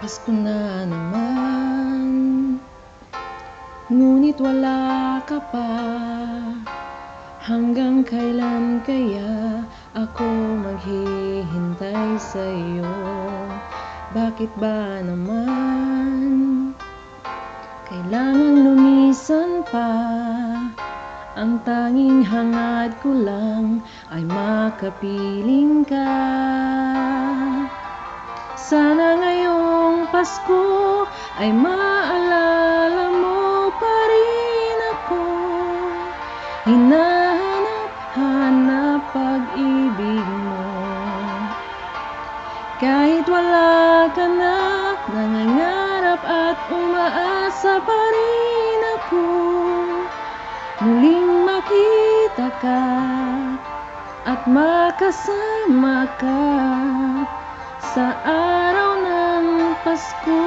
Pasko na naman, ngunit wala ka pa. Hanggang kailan kaya ako maghihintay sa'yo? Bakit ba naman kailangan lumisan pa? Ang tanging hangad ko lang ay makapiling ka. Sana ngayong Pasko ay maalala mo pa rin ako. Hinahanap-hanap pag-ibig mo. Kahit wala ka na, nangangarap at umaasa pa rin ako. Muling makita ka at makasama ka sa araw ng Pasko.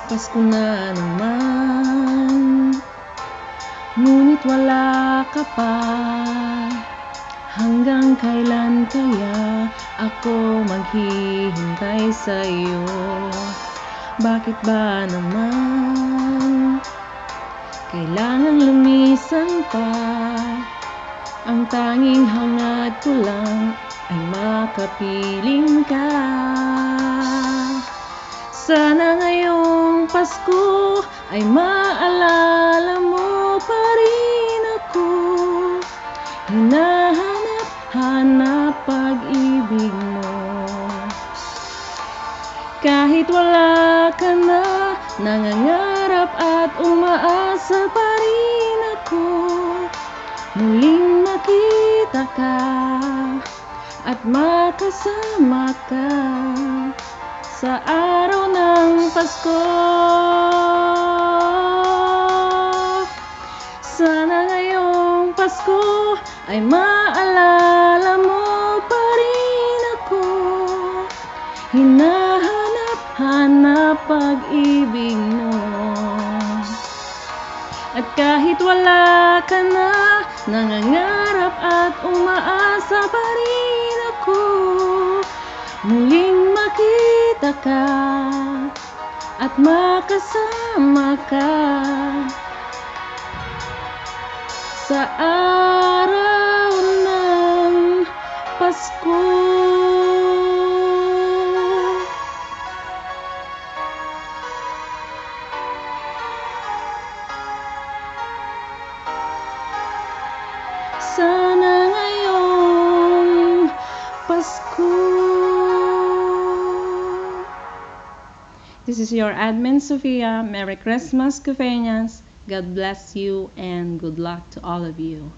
Pasko na naman, ngunit wala ka pa. Hanggang kailan kaya ako maghihintay sa'yo? Bakit ba naman kailangang lumisan pa? Ang tanging hangad ko lang ay makapiling ka. Sana ngayong Pasko ay maalala mo pa rin ako. Hinahanap pag-ibig mo. Kahit wala ka na, nangangarap at umaasa pa rin ako. Muling makita ka at makasama ka sa araw ng Pasko. Sana ngayong Pasko ay maalala mo pa rin ako. Hinahanap pag-ibig mo. At kahit wala ka na, nangangarap at umaasa pa rin ako. Muling makita ka at makasama ka sa araw ng Pasko. Sana ngayong Pasko. This is your admin, Sofia. Merry Christmas, Cufeñas. God bless you and good luck to all of you.